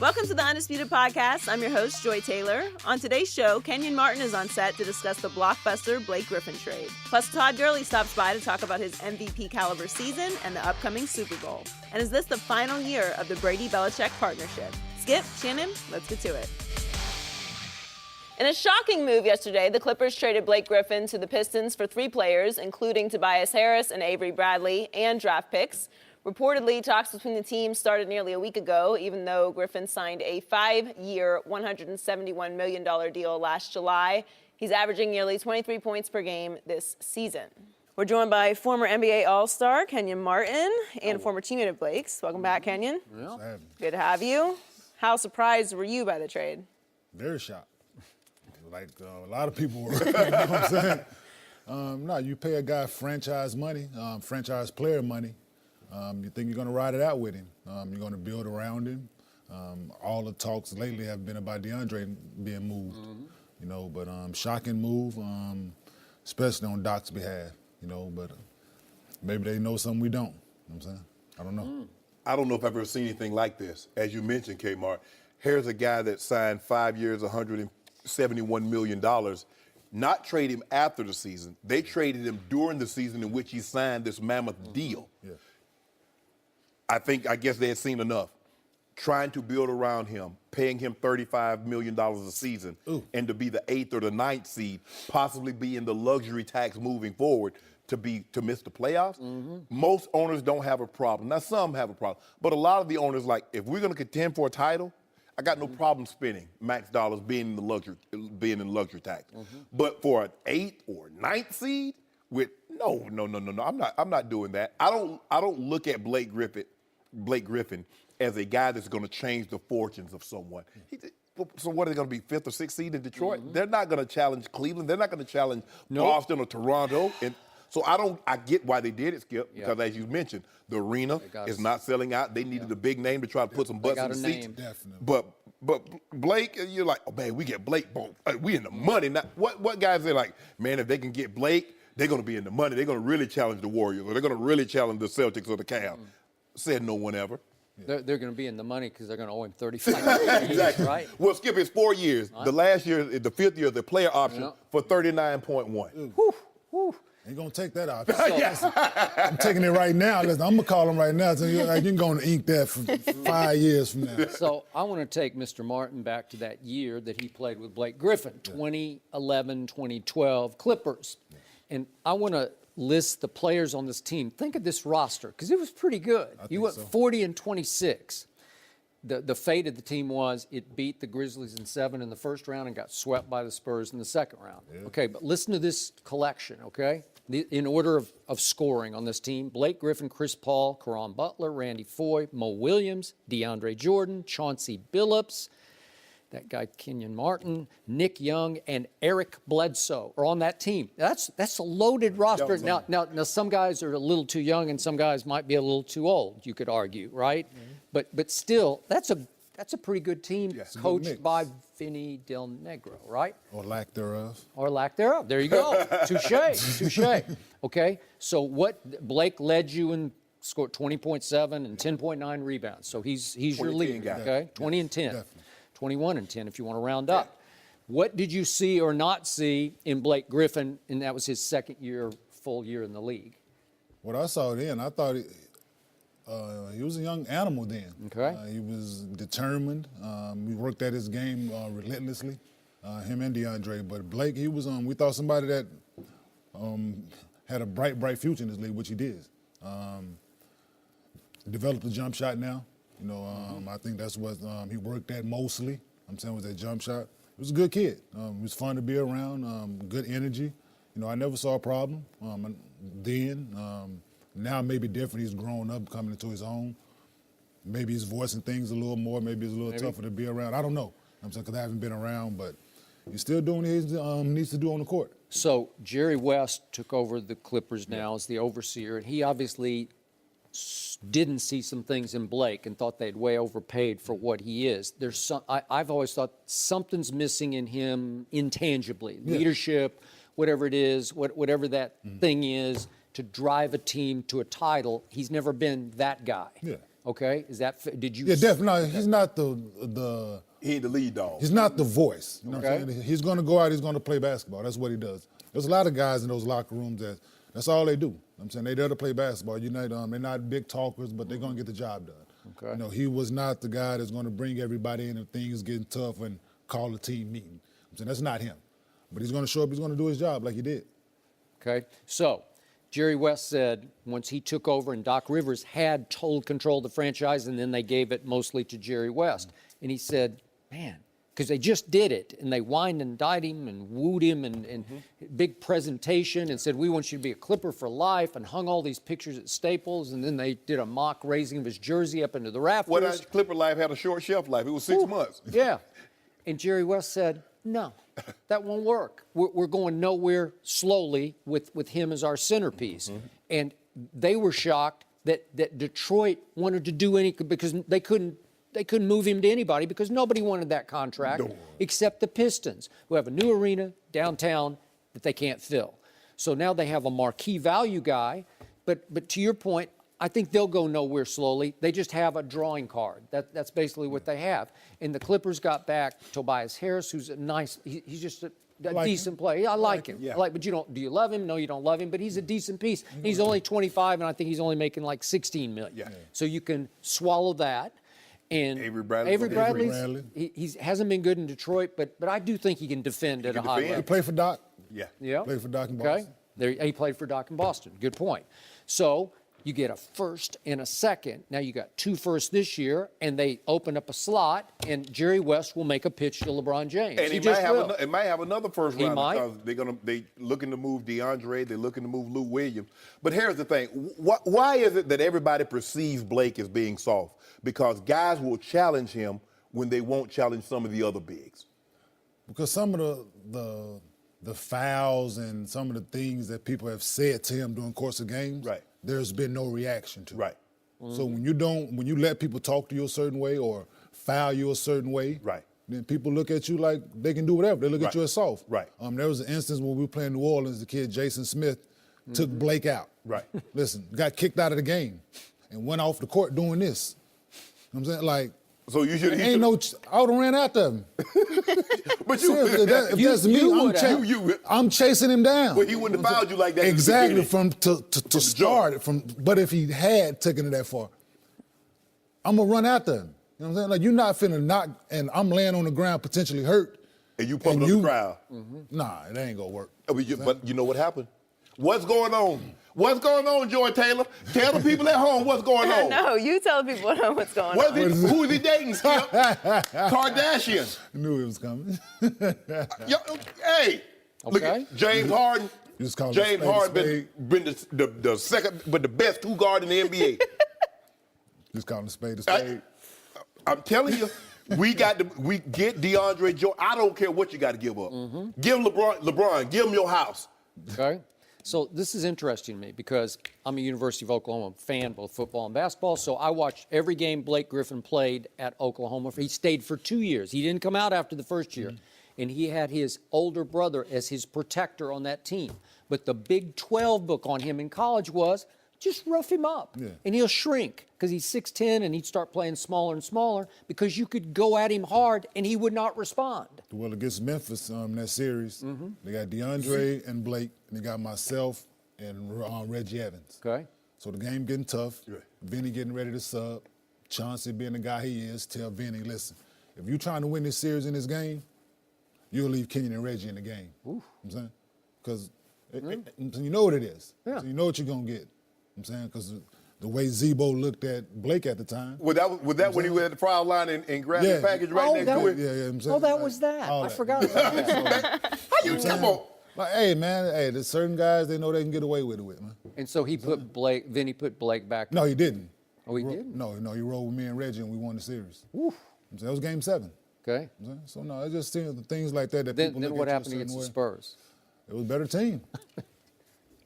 Welcome to the Undisputed Podcast. I'm your host, Joy Taylor. On today's show, Kenyon Martin is on set to discuss the blockbuster Blake Griffin trade. Plus, Todd Gurley stops by to talk about his MVP caliber season and the upcoming Super Bowl. And is this the final year of the Brady Belichick partnership? Skip, Shannon, let's get to it. In a shocking move yesterday, the Clippers traded Blake Griffin to the Pistons for 3 players, including Tobias Harris and Avery Bradley, and draft picks. Reportedly, talks between the teams started nearly a week ago, even though Griffin signed a 5-year, $171 million deal last July. He's averaging nearly 23 points per game this season. We're joined by former NBA All-Star Kenyon Martin and former teammate of Blake's. Welcome back, Kenyon. Yeah. Good to have you. How surprised were you by the trade? Very shocked. Like a lot of people were. You know what I'm saying? No, you pay a guy franchise money, franchise player money. You think you're going to ride it out with him. You're going to build around him. All the talks lately have been about DeAndre being moved. You know, but shocking move, especially on Doc's behalf. You know, but maybe they know something we don't. You know what I'm saying? I don't know. I don't know if I've ever seen anything like this. As you mentioned, Kmart, here's a guy that signed 5 years, $171 million. Not trade him after the season. They traded him during the season in which he signed this mammoth deal. Yeah. I guess they had seen enough. Trying to build around him, paying him $35 million a season, and to be the 8th or the 9th seed, possibly be in the luxury tax moving forward to miss the playoffs. Most owners don't have a problem. Now, some have a problem. But a lot of the owners, like, if we're going to contend for a title, I got no problem spending max dollars being in the luxury tax. But for an 8th or 9th seed, with no. I'm not doing that. I don't look at Blake Griffin as a guy that's going to change the fortunes of someone. So what are they going to be, 5th or 6th seed in Detroit? They're not going to challenge Cleveland. They're not going to challenge Boston or Toronto. And so I get why they did it, Skip, because as you mentioned, the arena is not selling out. They needed a big name to try to put some butts in the seats. Definitely. But Blake, you're like, oh man, we get Blake, we in the money. Now, what guys are like, man, if they can get Blake, they're going to be in the money. They're going to really challenge the Warriors, or they're going to really challenge the Celtics or the Cavs. Said no one ever. They're going to be in the money because they're going to owe him $35 million, exactly. Right? Well, Skip, it's 4 years. Right. The last year, the 5th year, the player option for $39.1. Whew. Ain't going to take that option. I'm taking it right now. Listen, I'm going to call him right now. So you're going to ink that for 5 years from now. So I want to take Mr. Martin back to that year that he played with Blake Griffin, 2011, 2012 Clippers. And I want to list the players on this team. Think of this roster, because it was pretty good. You went 40-26. The fate of the team was it beat the Grizzlies in 7 in the first round and got swept by the Spurs in the second round. Yeah. Okay, but listen to this collection, okay? In order of scoring on this team, Blake Griffin, Chris Paul, Caron Butler, Randy Foye, Mo Williams, DeAndre Jordan, Chauncey Billups, that guy Kenyon Martin, Nick Young, and Eric Bledsoe are on that team. That's a loaded roster. Now, some guys are a little too young, and some guys might be a little too old. You could argue, right? But still, that's a pretty good team, coached by Vinny Del Negro, right? Or lack thereof. Or lack thereof. There you go. Touche. Okay. So what Blake led you and scored 20.7 and 10.9 rebounds. So he's your lead guy. Okay. 20 and 10. Definitely. 21 and 10 if you want to round up. What did you see or not see in Blake Griffin, and that was his full year in the league? What I saw then, I thought he was a young animal then. Okay. He was determined. We worked at his game relentlessly, him and DeAndre. But Blake, he was we thought somebody that had a bright future in this league, which he did. Developed a jump shot now. You know, I think that's what he worked at mostly. I'm saying was that jump shot. He was a good kid. It was fun to be around, good energy. You know, I never saw a problem then. Now maybe different. He's grown up, coming into his own. Maybe he's voicing things a little more. Maybe it's a little tougher to be around. I don't know. I'm saying because I haven't been around, but he's still doing what he needs to do on the court. So Jerry West took over the Clippers now as the overseer, and he obviously didn't see some things in Blake and thought they'd way overpaid for what he is. I've always thought something's missing in him intangibly. Leadership, whatever it is, whatever that thing is, to drive a team to a title. He's never been that guy. Yeah. Okay? Is that did you? Yeah, definitely. No, he's not the. He ain't the lead dog. He's not the voice. You know what I'm Okay. saying? He's going to go out. He's going to play basketball. That's what he does. There's a lot of guys in those locker rooms that's all they do. You know what I'm saying, they're there to play basketball. They're not big talkers, but they're going to get the job done. Okay. You know, he was not the guy that's going to bring everybody in if things getting tough and call a team meeting. I'm saying that's not him. But he's going to show up. He's going to do his job like he did. Okay. So Jerry West said once he took over and Doc Rivers had total control of the franchise, and then they gave it mostly to Jerry West. And he said, man, because they just did it, and they wined and dined him and wooed him and big presentation and said, we want you to be a Clipper for life, and hung all these pictures at Staples, and then they did a mock raising of his jersey up into the rafters. Well, that Clipper life had a short shelf life. It was 6 months. Yeah. And Jerry West said, no, that won't work. We're going nowhere slowly with him as our centerpiece. And they were shocked that Detroit wanted to do anything because they couldn't move him to anybody because nobody wanted that contract except the Pistons, who have a new arena downtown that they can't fill. So now they have a marquee value guy. But to your point, I think they'll go nowhere slowly. They just have a drawing card. That's basically what they have. And the Clippers got back Tobias Harris, who's a nice. He's just a decent player. I like him. Yeah. But do you love him? No, you don't love him. But he's a decent piece. And he's only 25, and I think he's only making like $16 million. Yeah. So you can swallow that. And Avery Bradley. Bradley. He hasn't been good in Detroit, but I do think he can defend at a high He level. played for Doc. Yeah. Yeah. Played for Doc in Okay. Boston. He played for Doc in Boston. Good point. So you get a first and a second. Now you got 2 firsts this year, and they open up a slot, and Jerry West will make a pitch to LeBron James. And he might have another first He round might. because they looking to move DeAndre, they're looking to move Lou Williams. But here's the thing: why is it that everybody perceives Blake as being soft? Because guys will challenge him when they won't challenge some of the other bigs. Because some of the fouls and some of the things that people have said to him during the course of games, Right. there's been no reaction to. Right. So when you let people talk to you a certain way or foul you a certain way, Right. then people look at you like they can do whatever. They look Right. at you as soft. Right. There was an instance when we were playing New Orleans, the kid Jason Smith took Blake out. Right. Listen, got kicked out of the game and went off the court doing this. You know what I'm saying? Like, So you should. I would have ran after him. But Seriously, if that's me, I'm chasing him down. But he wouldn't have fouled you like that. Exactly, to to start it from. But if he had taken it that far, I'm gonna run after him. You know what I'm saying? Like, you're not finna knock, and I'm laying on the ground potentially hurt. And you pumping up the crowd. Nah, it ain't gonna work. But you know what happened? What's going on? What's going on, Joy Taylor? Tell the people at home what's going on. No, you tell the people at home what's going on. Who is he dating, Skip? Kardashian. I knew it was coming. Hey, look Okay. at James Harden. Just call it James spade a Harden been the second, but the best 2 guard in the NBA. Just call it a spade a spade. I'm telling you, we get DeAndre Jordan. I don't care what you got to give up. Give LeBron, give him your house. Okay. So this is interesting to me because I'm a University of Oklahoma fan, both football and basketball. So I watched every game Blake Griffin played at Oklahoma. He stayed for 2 years. He didn't come out after the first year. And he had his older brother as his protector on that team. But the Big 12 book on him in college was just rough him up. Yeah. And he'll shrink because he's 6'10", and he'd start playing smaller and smaller because you could go at him hard and he would not respond. Well, against Memphis, that series, they got DeAndre and Blake, and they got myself and Reggie Evans. Okay. So the game getting tough. Vinny getting ready to sub. Chauncey being the guy he is, tell Vinny, listen, if you're trying to win this series in this game, you'll leave Kenyon and Reggie in the game. You know what I'm saying? Because you know what it is. Yeah. So you know what you're going to get. I'm saying, because the way Zebo looked at Blake at the time. Was that when he was at the foul line and grabbed the package right next to it? Yeah, I'm saying, Oh, that was that. I forgot about that. How you come on? Like, hey, man, there's certain guys they know they can get away with it, man. And so Vinny put Blake back. No, he didn't. Oh, he didn't? No, he rolled with me and Reggie, and we won the series. That was game 7. Okay. So, no, it's just things like that Then people look what at happened you a against the certain way. Spurs? It was a better team.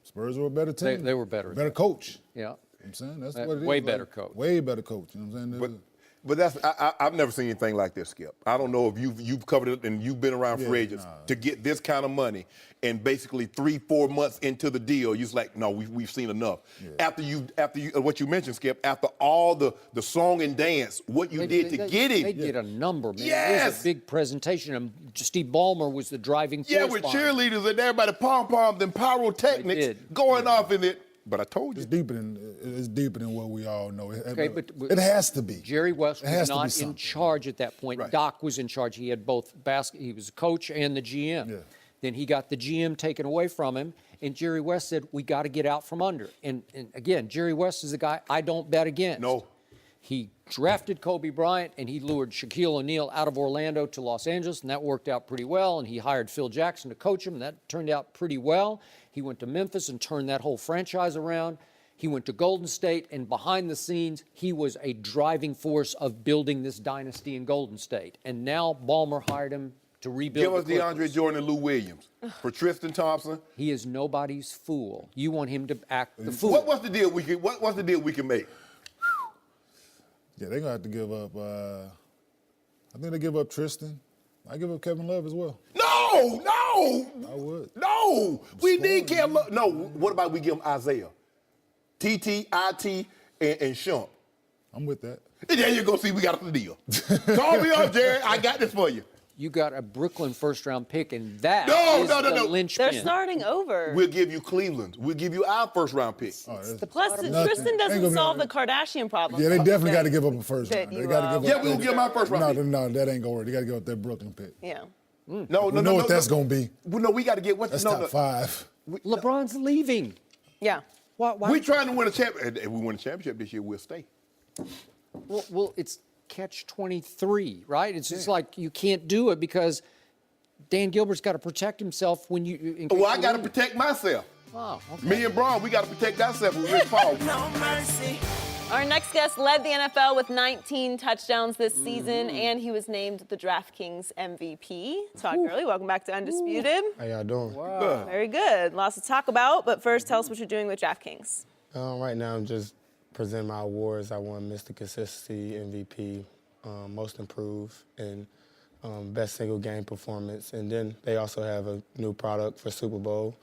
Spurs were a better team. They were better. Better coach. Yeah. I'm saying that's what it is. Way better coach. Way better coach. You know what I'm saying? But I've never seen anything like this, Skip. I don't know if you've covered it and you've been around free agents to get this kind of money, and basically 3-4 months into the deal, you're like, no, we've seen enough. Yeah. After you what you mentioned, Skip, after all the song and dance, what you did to get him. They did a number, man. Yes. It was a big presentation, and Steve Ballmer was the driving force. Yeah, with cheerleaders and everybody pom-poms and pyrotechnics going off in it. But I told you. It's deeper than what we all know. Okay, but it has to be. Jerry West was not in charge at that point. Right. Doc was in charge. He had both he was a coach and the GM. Yeah. Then he got the GM taken away from him, and Jerry West said, we got to get out from under. And again, Jerry West is a guy I don't bet against. No. He drafted Kobe Bryant, and he lured Shaquille O'Neal out of Orlando to Los Angeles, and that worked out pretty well. And he hired Phil Jackson to coach him, and that turned out pretty well. He went to Memphis and turned that whole franchise around. He went to Golden State, and behind the scenes, he was a driving force of building this dynasty in Golden State. And now Ballmer hired him to rebuild the Give us Clippers. DeAndre Jordan and Lou Williams. For Tristan Thompson. He is nobody's fool. You want him to act the fool. What's the deal what's the deal we can make? Yeah, they're going to have to give up, I think they give up Tristan. I give up Kevin Love as well. No! I would. No! We need Kevin Love. No, what about we give him Isaiah? TT, IT, and Shump. I'm with that. And there you go. See, we got the deal. Call me up, Jerry. I got this for you. You got a Brooklyn first-round pick, and that is the linchpin. They're starting over. We'll give you Cleveland. We'll give you our first-round pick. Plus, Tristan doesn't solve the Kardashian problem. Yeah, they definitely got to give up a first round. They got to give up. Yeah, we'll give my first round pick. No, that ain't going to work. They got to give up that Brooklyn pick. Yeah. No, We know what that's going to be. Well, no, we got to get what's That's top 5. LeBron's leaving. Yeah. Why? We're trying to win a championship. If we win a championship this year, we'll stay. Well, it's catch-23, right? It's just like you can't do it because Dan Gilbert's got to protect himself when you. Well, I got to protect myself. Oh, okay. Me and Braun, we got to protect ourselves with Rich Paul. No mercy. Our next guest led the NFL with 19 touchdowns this season, and he was named the DraftKings MVP. Todd Gurley, welcome back to Undisputed. How y'all doing? Wow. Very good. Lots to talk about, but first, tell us what you're doing with DraftKings. Right now, I'm just presenting my awards. I won Mr. Consistency, MVP, Most Improved, and Best Single Game Performance. And then they also have a new product for Super Bowl.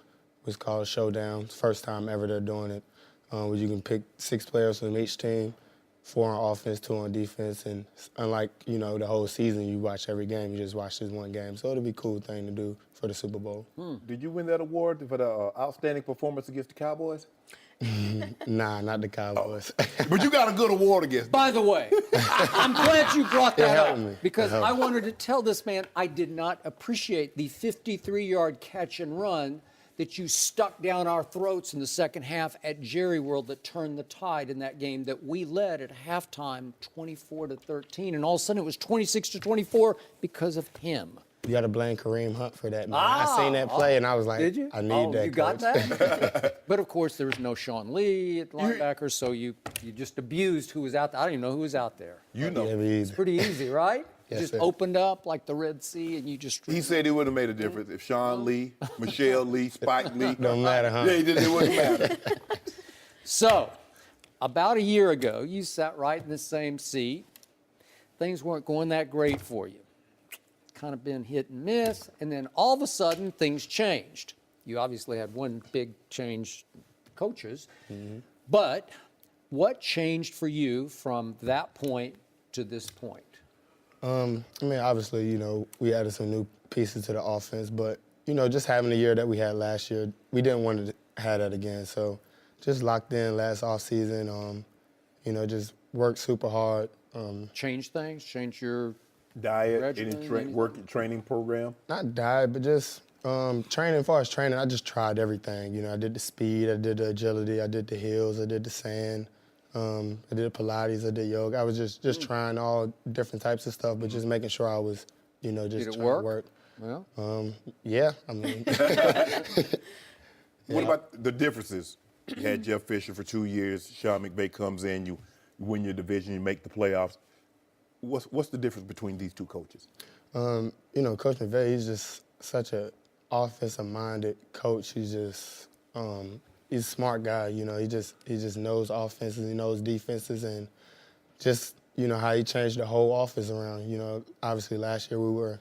It's called Showdown. First time ever they're doing it. Where you can pick 6 players from each team, 4 on offense, 2 on defense, and unlike, the whole season, you watch every game, you just watch this one game. So it'll be a cool thing to do for the Super Bowl. Did you win that award for the outstanding performance against the Cowboys? Nah, not the Cowboys. But you got a good award against them. By the way, I'm glad you brought that up helped me. because I wanted to tell this man I did not appreciate the 53-yard catch and run that you stuck down our throats in the second half at Jerry World that turned the tide in that game that we led at halftime 24-13, and all of a sudden it was 26-24 because of him. You got to blame Kareem Hunt for that, man. I seen that play, and I was like, Did you? I need that, you got coach. that? But, of course, there was no Sean Lee at linebacker, so you just abused who was out there. I don't even know who was out there. You know. Yeah, me It's either. pretty easy, right? Yes, Just sir. opened up like the Red Sea, and you just... He said it would have made a difference if Sean Lee, Michelle Lee, Spike Lee. Don't matter, huh? Yeah, it wouldn't matter. So, about a year ago, you sat right in the same seat. Things weren't going that great for you. Kind of been hit and miss, and then all of a sudden, things changed. You obviously had one big change, coaches. But what changed for you from that point to this point? Obviously, we added some new pieces to the offense, but, just having the year that we had last year, we didn't want to have that again. So just locked in last offseason, just worked super hard. Change things? Change your Diet, regimen, any training program? Not diet, but just training. As far as training, I just tried everything. I did the speed, I did the agility, I did the hills, I did the sand. I did Pilates, I did yoga. I was just trying all different types of stuff, but just making sure I was, just Did it trying work? to work. Well, Yeah, I mean. What about the differences? You had Jeff Fisher for 2 years. Sean McVay comes in. You win your division. You make the playoffs. What's the difference between these two coaches? Coach McVay, he's just such a offensive-minded coach. He's just he's a smart guy. He just knows offenses, he knows defenses, and just how he changed the whole offense around. Obviously last year we were,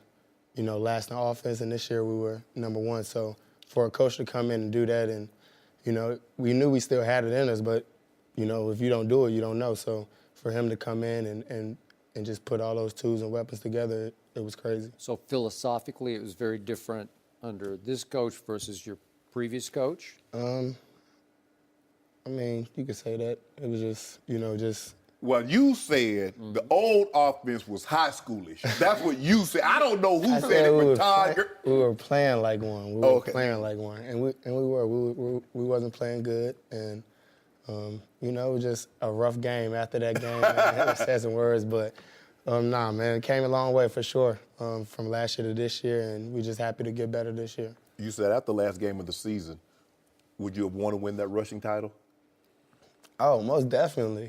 last in offense, and this year we were number one. So for a coach to come in and do that, and, we knew we still had it in us, but, if you don't do it, you don't know. So for him to come in and just put all those tools and weapons together, it was crazy. So philosophically, it was very different under this coach versus your previous coach? I mean, you could say that. It was just, Well, you said the old offense was high schoolish. That's what you said. I don't know who said it, but Todd. We were playing like one. We were playing like one, and we wasn't playing good, and it was just a rough game after that game. I said some words, but nah, man, it came a long way for sure from last year to this year, and we're just happy to get better this year. You said after the last game of the season, would you have wanted to win that rushing title? Oh, most definitely.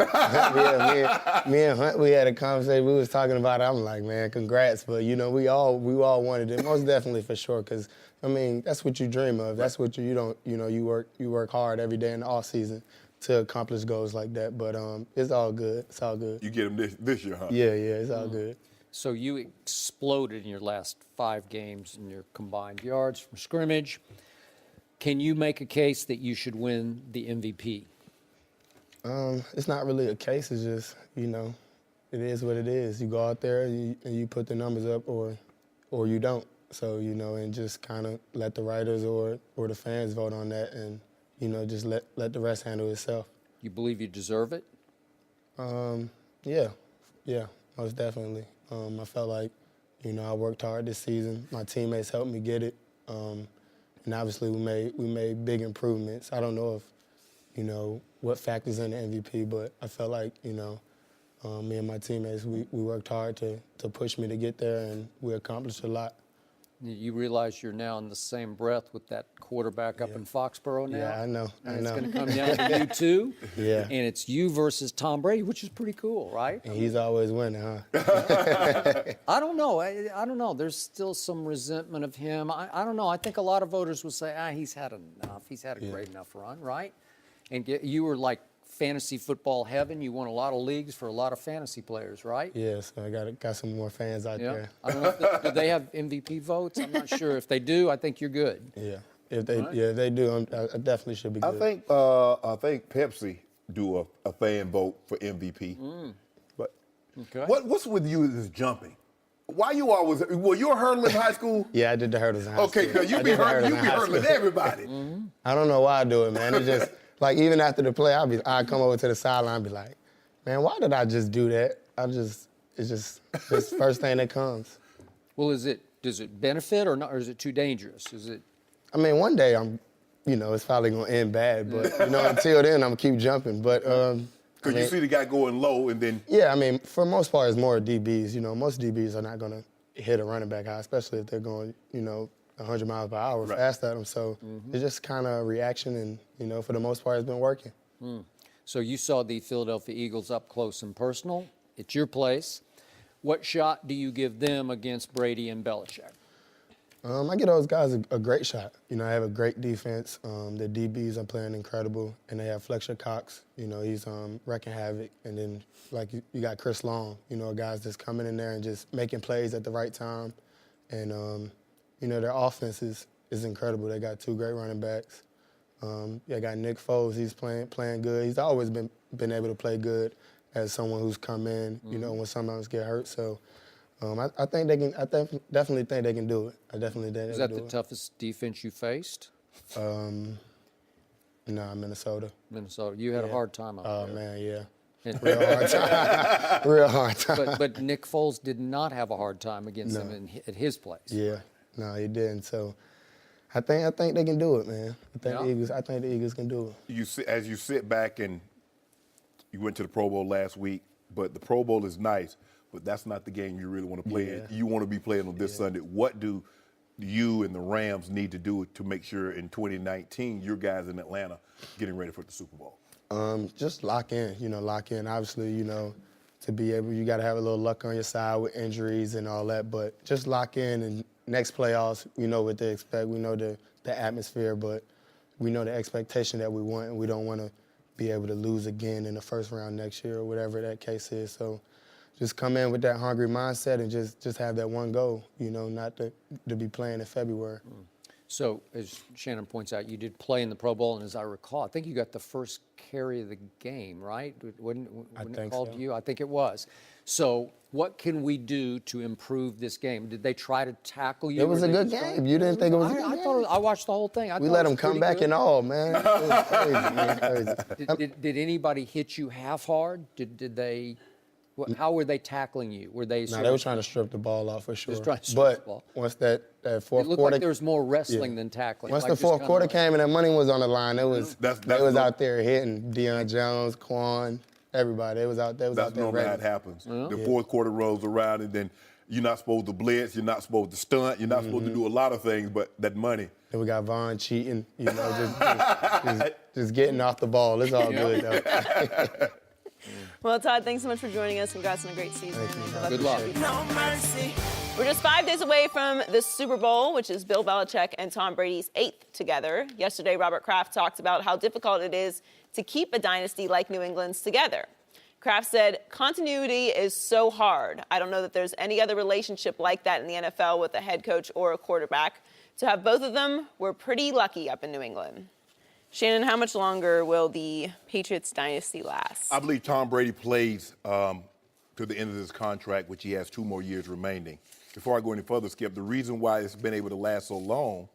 Me and Hunt, we had a conversation. We was talking about it. I'm like, man, congrats. But, we all wanted it. Most definitely for sure. Because, that's what you dream of. That's what you work hard every day in the off season to accomplish goals like that. But it's all good. It's all good. You get them this year, huh? Yeah, it's all good. So you exploded in your last 5 games in your combined yards from scrimmage. Can you make a case that you should win the MVP? It's not really a case. It's just, it is what it is. You go out there and you put the numbers up or you don't. So, and just kind of let the writers or the fans vote on that and, just let the rest handle itself. You believe you deserve it? Yeah, most definitely. I felt like, I worked hard this season. My teammates helped me get it. And obviously we made big improvements. I don't know if, what factors in the MVP, but I felt like, me and my teammates, we worked hard to push me to get there, and we accomplished a lot. You realize you're now in the same breath with that quarterback up in Foxborough now? Yeah, I know. It's going to come down to you two. Yeah. And it's you versus Tom Brady, which is pretty cool, right? And he's always winning, huh? I don't know. I don't know. There's still some resentment of him. I don't know. I think a lot of voters would say, he's had enough. He's had a great enough run, right? And you were like fantasy football heaven. You won a lot of leagues for a lot of fantasy players, right? Yes, I got some more fans out there. I don't know do they have MVP votes? I'm not sure. If they do, I think you're good. Yeah. If they do, I definitely should be good. I think Pepsi do a fan vote for MVP. But Okay. what's with you is jumping? Why you always? Were you a hurdler in high school? Yeah, I did the hurdles in high school. Okay, because you be hurdling everybody. I don't know why I do it, man. It's just like even after the play, I'd come over to the sideline and be like, man, why did I just do that? It's just first thing that comes. Well, does it benefit or not, or is it too dangerous? Is it? One day it's probably gonna end bad, but until then, I'm gonna keep jumping. But Because you see the guy going low and then. Yeah, for most part, it's more DBs. Most DBs are not gonna hit a running back high, especially if they're going 100 miles per hour fast at them. So it's just kind of a reaction, and for the most part, it's been working. So you saw the Philadelphia Eagles up close and personal. It's your place. What shot do you give them against Brady and Belichick? I give those guys a great shot. I have a great defense. The DBs are playing incredible, and they have Fletcher Cox. He's wrecking havoc. And then, you got Chris Long, guys that's coming in there and just making plays at the right time. And, their offense is incredible. They got 2 great running backs. They got Nick Foles. He's playing good. He's always been able to play good as someone who's come in, when someone else get hurt. So, I think they can. I definitely think they can do it. I definitely think Is they that can do the it. toughest defense you faced? Nah, Minnesota. Minnesota. You had a hard time out Oh there. man, yeah. And- Real hard time. Real hard time. But Nick Foles did not have a hard time against them at his place. Yeah, no, he didn't. So, I think they can do it, man. I think the Eagles can do it. As you sit back and you went to the Pro Bowl last week, but the Pro Bowl is nice, but that's not the game you really want to play in. You want to be playing on this Sunday. What do you and the Rams need to do to make sure in 2019 your guys in Atlanta getting ready for the Super Bowl? Just lock in. Lock in. Obviously, to be able, you got to have a little luck on your side with injuries and all that. But just lock in, and next playoffs, we know what to expect. We know the atmosphere, but we know the expectation that we want, and we don't want to be able to lose again in the first round next year or whatever that case is. So just come in with that hungry mindset and just have that one goal, not to be playing in February. So, as Shannon points out, you did play in the Pro Bowl, and as I recall, I think you got the first carry of the game, right? When it called to you? I think it was. So, what can we do to improve this game? Did they try to tackle you? It was a good game. You didn't think it was a good game? I watched the whole thing. We let them come back and all, man. It was crazy, man. Crazy. Did anybody hit you half hard? Did they? How were they tackling you? Were they? No, they were trying to strip the ball off for sure. Just trying to strip the ball. Once that fourth It looked quarter, like there was more wrestling than tackling. once like the fourth quarter like, came and that money was on the line, they was That's out there hitting Deion Jones, Quan, everybody. They was out there. That's normally how it happens. The fourth quarter rolls around, and then you're not supposed to blitz, you're not supposed to stunt, you're not supposed to do a lot of things, but that money. And we got Vaughn cheating, just getting off the ball. It's all good though. Well, Todd, thanks so much for joining us. Congrats on a great season. Good luck. No mercy. We're just 5 days away from the Super Bowl, which is Bill Belichick and Tom Brady's 8th together. Yesterday, Robert Kraft talked about how difficult it is to keep a dynasty like New England's together. Kraft said, continuity is so hard. I don't know that there's any other relationship like that in the NFL with a head coach or a quarterback. To have both of them, we're pretty lucky up in New England. Shannon, how much longer will the Patriots dynasty last? I believe Tom Brady plays to the end of his contract, which he has 2 more years remaining. Before I go any further, Skip, the reason why it's been able to last so long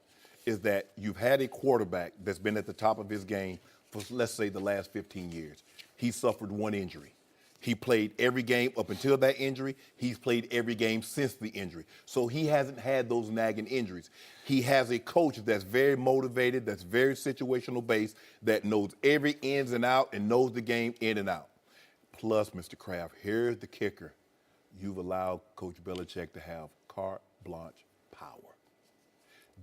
is that you've had a quarterback that's been at the top of his game for, let's say, the last 15 years. He suffered 1 injury. He played every game up until that injury. He's played every game since the injury. So he hasn't had those nagging injuries. He has a coach that's very motivated, that's very situational based, that knows every ins and out and knows the game in and out. Plus, Mr. Kraft, here's the kicker. You've allowed Coach Belichick to have carte blanche power.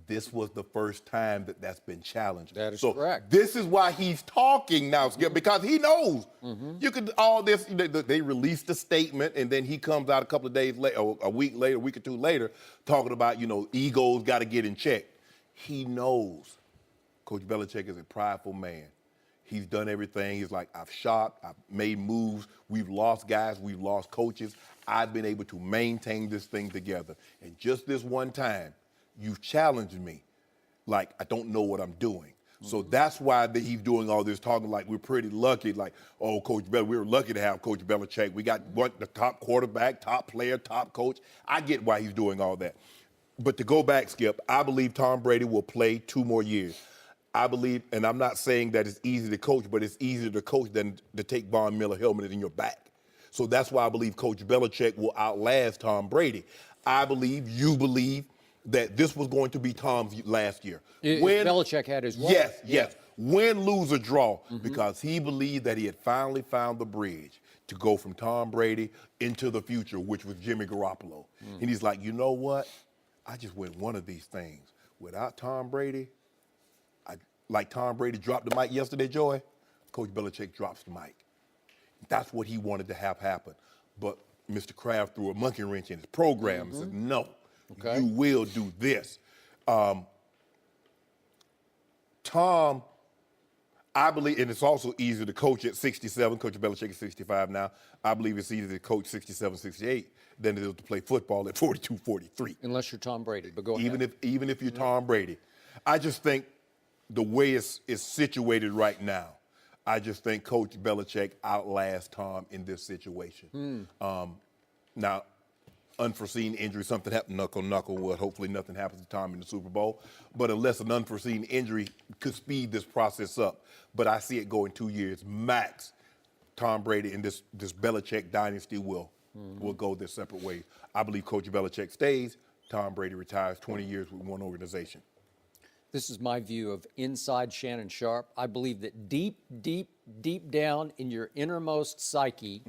This was the first time that that's been challenged. That is so correct. This is why he's talking now, Skip, because he knows. You could all this. They released a statement, and then he comes out a couple of days later, or a week later, a week or 2 later, talking about egos got to get in check. He knows Coach Belichick is a prideful man. He's done everything. He's like, I've shot, I've made moves. We've lost guys, we've lost coaches. I've been able to maintain this thing together. And just this one time, you've challenged me like I don't know what I'm doing. So that's why he's doing all this talking like we're pretty lucky, like, oh, Coach Belichick, we were lucky to have Coach Belichick. We got the top quarterback, top player, top coach. I get why he's doing all that. But to go back, Skip, I believe Tom Brady will play 2 more years. I believe, and I'm not saying that it's easy to coach, but it's easier to coach than to take Von Miller helmet in your back. So that's why I believe Coach Belichick will outlast Tom Brady. I believe, you believe, that this was going to be Tom's last year. Belichick had his run. Yes. Win, lose, or draw, because he believed that he had finally found the bridge to go from Tom Brady into the future, which was Jimmy Garoppolo. And he's like, you know what? I just went one of these things. Without Tom Brady, like Tom Brady dropped the mic yesterday, Joy, Coach Belichick drops the mic. That's what he wanted to have happen. But Mr. Kraft threw a monkey wrench in his program and said, no. Okay. You will do this. Tom, I believe, and it's also easier to coach at 67. Coach Belichick is 65 now. I believe it's easier to coach 67, 68 than it is to play football at 42, 43. Unless you're Tom Brady, but go ahead. Even if you're Tom Brady. I just think the way it's situated right now, I just think Coach Belichick outlasts Tom in this situation. Now, unforeseen injury, something happened, knuckle, well, hopefully nothing happens to Tom in the Super Bowl. But unless an unforeseen injury could speed this process up. But I see it going 2 years max. Tom Brady and this Belichick dynasty will go their separate ways. I believe Coach Belichick stays. Tom Brady retires 20 years with one organization. This is my view of inside Shannon Sharp. I believe that deep, deep, deep down in your innermost psyche,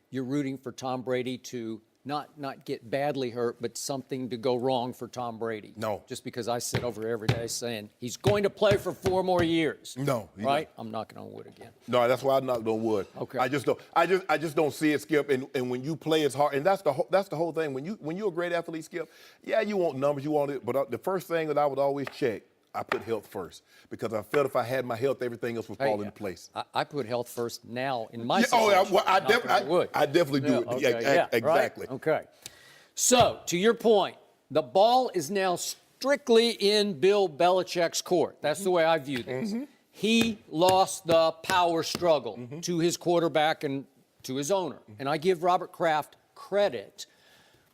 you're rooting for Tom Brady to not get badly hurt, but something to go wrong for Tom Brady. No. Just because I sit over every day saying he's going to play for 4 more years. No. Right? I'm knocking on wood again. No, that's why I'm knocking on wood. Okay. I just don't see it, Skip. And when you play as hard, and that's the whole thing. When you're a great athlete, Skip, yeah, you want numbers, you want it. But the first thing that I would always check, I put health first because I felt if I had my health, everything else would fall into place. I put health first now in my Yeah, situation. I Not that I would. definitely do it. Okay, Yeah, exactly. Right? Okay. So, to your point, the ball is now strictly in Bill Belichick's court. That's the way I view this. He lost the power struggle to his quarterback and to his owner. And I give Robert Kraft credit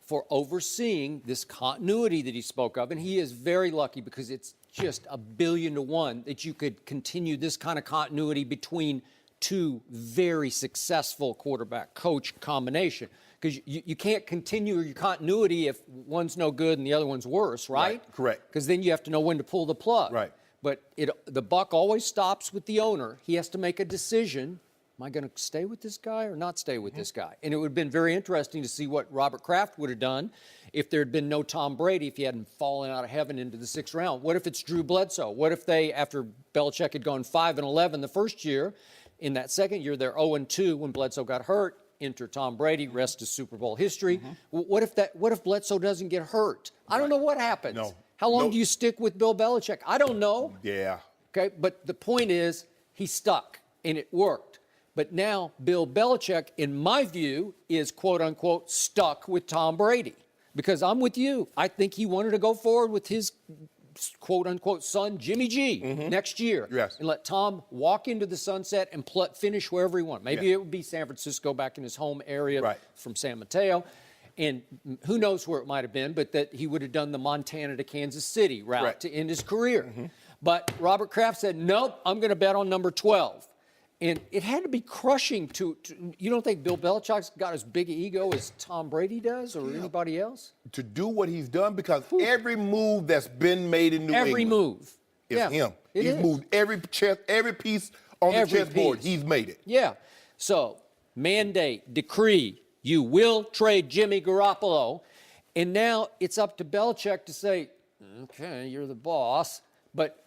for overseeing this continuity that he spoke of. And he is very lucky because it's just 1,000,000,000 to 1 that you could continue this kind of continuity between two very successful quarterback coach combination. Because you can't continue your continuity if one's no good and the other one's worse, right? Correct. Because then you have to know when to pull the plug. Right. But the buck always stops with the owner. He has to make a decision. Am I going to stay with this guy or not stay with this guy? And it would have been very interesting to see what Robert Kraft would have done if there had been no Tom Brady, if he hadn't fallen out of heaven into the 6th round. What if it's Drew Bledsoe? What if they, after Belichick had gone 5-11 the first year, in that second year, they're 0-2 when Bledsoe got hurt, enter Tom Brady, rest is Super Bowl history. What if Bledsoe doesn't get hurt? I don't know what happens. No. How long No. do you stick with Bill Belichick? I don't know. Yeah. Okay, but the point is, he stuck, and it worked. But now, Bill Belichick, in my view, is quote-unquote stuck with Tom Brady. Because I'm with you. I think he wanted to go forward with his quote-unquote son, Jimmy G, next year. Yes. And let Tom walk into the sunset and finish wherever he wanted. Maybe it would be San Francisco, back in his home area from San Mateo. And who knows where it might have been, but that he would have done the Montana to Kansas City route to end his career. But Robert Kraft said, nope, I'm going to bet on number 12. And it had to be crushing to you don't think Bill Belichick's got as big an ego as Tom Brady does or anybody else? To do what he's done, because every move that's been made in New England. Every move. Is him. It He's is. moved every piece on the chessboard. He's made it. Yeah. So, mandate, decree, you will trade Jimmy Garoppolo. And now it's up to Belichick to say, okay, you're the boss. But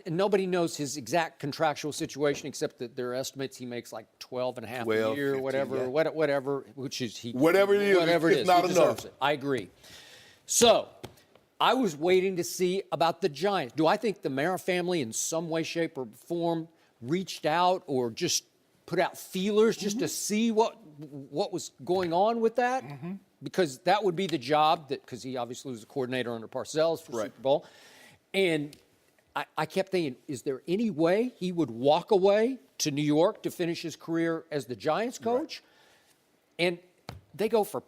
nobody knows his exact contractual situation except that there are estimates he makes like 12.5 a year, 15, whatever, which is whatever it is, it's not he enough. deserves it. I agree. So, I was waiting to see about the Giants. Do I think the Mara family in some way, shape, or form reached out or just put out feelers just to see what was going on with that? Because that would be the job because he obviously was a coordinator under Parcells for Super Bowl. And I kept thinking, is there any way he would walk away to New York to finish his career as the Giants coach? And they go for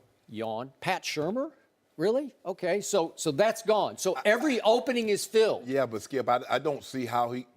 Pat Shurmur? Really? Okay, so that's gone. So every opening is filled. Yeah, but Skip, I don't see how he.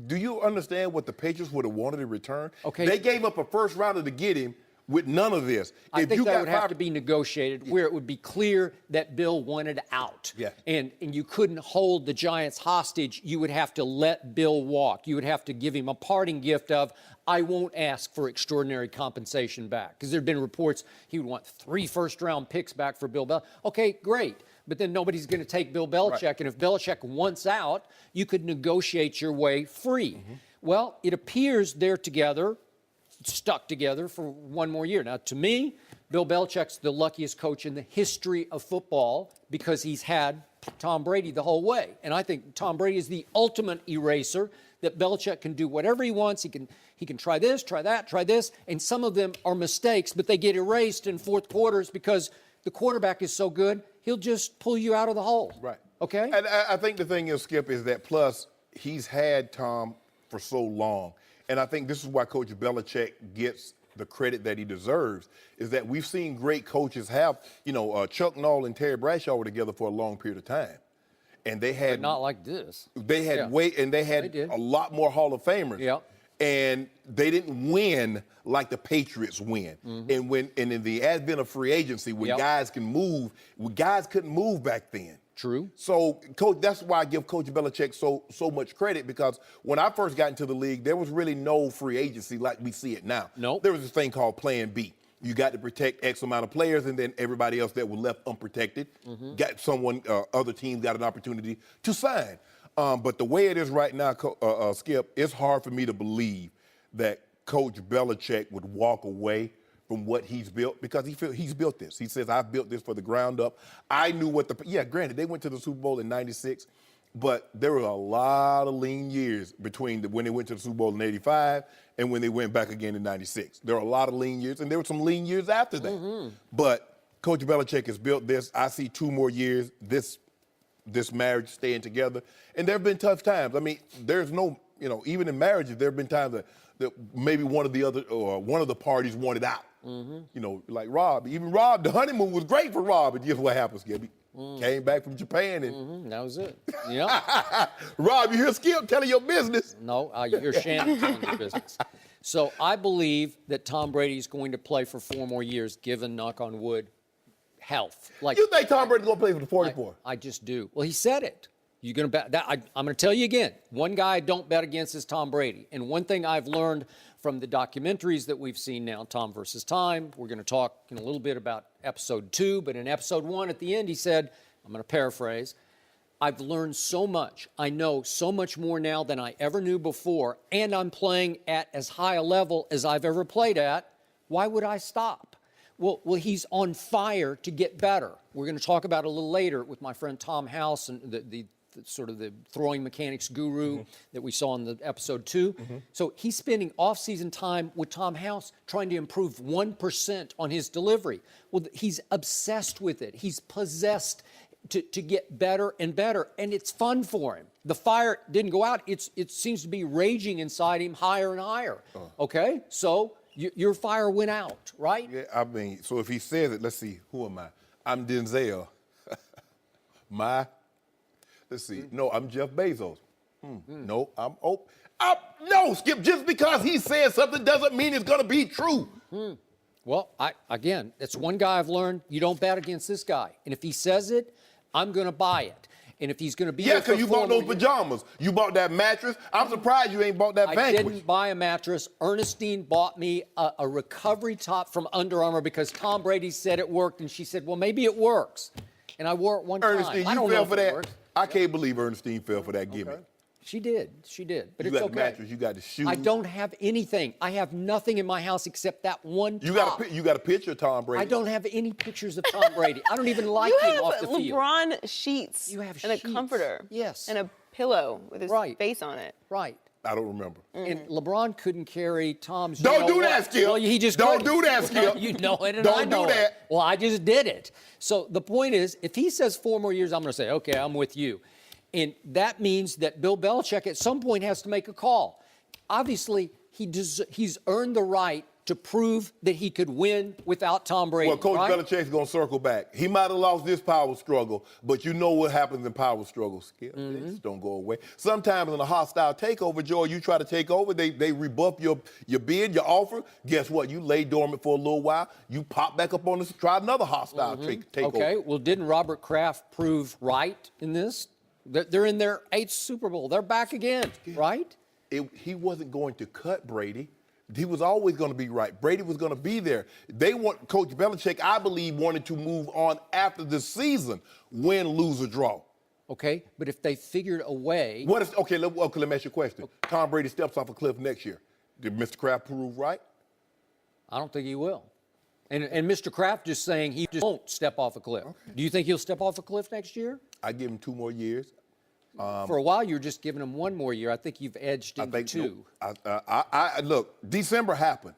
Do you understand what the Patriots would have wanted in return? Okay. They gave up a first rounder to get him with none of this. I think that would have to be negotiated where it would be clear that Bill wanted out. Yeah. And you couldn't hold the Giants hostage. You would have to let Bill walk. You would have to give him a parting gift of, I won't ask for extraordinary compensation back. Because there have been reports he would want 3 first-round picks back for Bill Belichick. Okay, great. But then nobody's going to take Bill Belichick. And if Belichick wants out, you could negotiate your way free. Well, it appears they're together, stuck together for one more year. Now, to me, Bill Belichick's the luckiest coach in the history of football because he's had Tom Brady the whole way. And I think Tom Brady is the ultimate eraser that Belichick can do whatever he wants. He can try this, try that, try this. And some of them are mistakes, but they get erased in fourth quarters because the quarterback is so good, he'll just pull you out of the hole. Right. Okay? And I think the thing is, Skip, is that plus he's had Tom for so long. And I think this is why Coach Belichick gets the credit that he deserves, is that we've seen great coaches have, Chuck Noll and Terry Bradshaw were together for a long period of time. And they had. But not like this. They had they had a lot more Hall of Famers. Yeah. And they didn't win like the Patriots win. And in the advent of free agency, when guys can move, guys couldn't move back then. True. So, Coach, that's why I give Coach Belichick so much credit, because when I first got into the league, there was really no free agency like we see it now. Nope. There was this thing called Plan B. You got to protect X amount of players, and then everybody else that was left unprotected, got someone, other teams got an opportunity to sign. But the way it is right now, Skip, it's hard for me to believe that Coach Belichick would walk away from what he's built, because he's built this. He says, I've built this for the ground up. I knew granted, they went to the Super Bowl in '96. But there were a lot of lean years between when they went to the Super Bowl in '85 and when they went back again in '96. There were a lot of lean years, and there were some lean years after that. But Coach Belichick has built this. I see 2 more years, this marriage staying together. And there have been tough times. I mean, there's no, even in marriages, there have been times that maybe one of the parties wanted out. Like Rob. Even Rob, the honeymoon was great for Rob, and guess what happens, Gibby? Came back from Japan and that was it. Yeah. Rob, you hear Skip telling your business? No, you hear Shannon telling your business. So I believe that Tom Brady is going to play for 4 more years, given, knock on wood, health. Like, You think Tom Brady's going to play for the 44? I just do. Well, he said it. You're going to bet that. I'm going to tell you again. One guy I don't bet against is Tom Brady. And one thing I've learned from the documentaries that we've seen now, Tom versus Time, we're going to talk in a little bit about episode 2, but in episode 1 at the end, he said, I'm going to paraphrase, I've learned so much. I know so much more now than I ever knew before, and I'm playing at as high a level as I've ever played at. Why would I stop? Well, he's on fire to get better. We're going to talk about it a little later with my friend Tom House and the sort of the throwing mechanics guru that we saw in the episode 2. So he's spending off-season time with Tom House trying to improve 1% on his delivery. Well, he's obsessed with it. He's possessed to get better and better, and it's fun for him. The fire didn't go out. It seems to be raging inside him higher and higher. Okay? So your fire went out, right? Yeah, I mean, so if he says it, let's see, who am I? I'm Denzel. Let's see. No, I'm Jeff Bezos. No, no, Skip, just because he says something doesn't mean it's going to be true. Well, again, it's one guy I've learned, you don't bet against this guy. And if he says it, I'm going to buy it. And if he's going to be Yeah, because you bought those pajamas. You bought that mattress. I'm surprised you ain't bought that I vanquish. didn't buy a mattress. Ernestine bought me a recovery top from Under Armour because Tom Brady said it worked, and she said, well, maybe it works. And I wore it one Ernestine, time. I you don't fell know for if it that. worked. I can't believe Ernestine fell for that gimmick. She did. But You it's got okay. the mattress, you got the shoes. I don't have anything. I have nothing in my house except that one top. You got a picture of Tom Brady. I don't have any pictures of Tom Brady. I don't even like You him off have the field. LeBron sheets You have and sheets. a comforter. Yes. And a pillow with his Right. face on it. Right. I don't remember. And LeBron couldn't carry Tom's. Don't you know do what? that, Skip. Well, he just Don't couldn't. do that, Skip. You know it, and Don't I know do that. it. Well, I just did it. So the point is, if he says 4 more years, I'm going to say, okay, I'm with you. And that means that Bill Belichick at some point has to make a call. Obviously, he's earned the right to prove that he could win without Tom Brady. Well, Coach right? Belichick's going to circle back. He might have lost this power struggle, but you know what happens in power struggles, Skip. They just don't go away. Sometimes in a hostile takeover, Joy, you try to take over, they rebuff your bid, your offer. Guess what? You lay dormant for a little while. You pop back up on this, try another hostile takeover. Okay, well, didn't Robert Kraft prove right in this? They're in their 8th Super Bowl. They're back again, right? He wasn't going to cut Brady. He was always going to be right. Brady was going to be there. Coach Belichick, I believe, wanted to move on after the season, win, lose, or draw. Okay, but if they figured a way. Okay, let me ask you a question. Tom Brady steps off a cliff next year. Did Mr. Kraft prove right? I don't think he will. And Mr. Kraft just saying he just won't step off a cliff. Okay. Do you think he'll step off a cliff next year? I give him 2 more years. For a while, you're just giving him 1 more year. I think you've edged into 2. Look, December happened.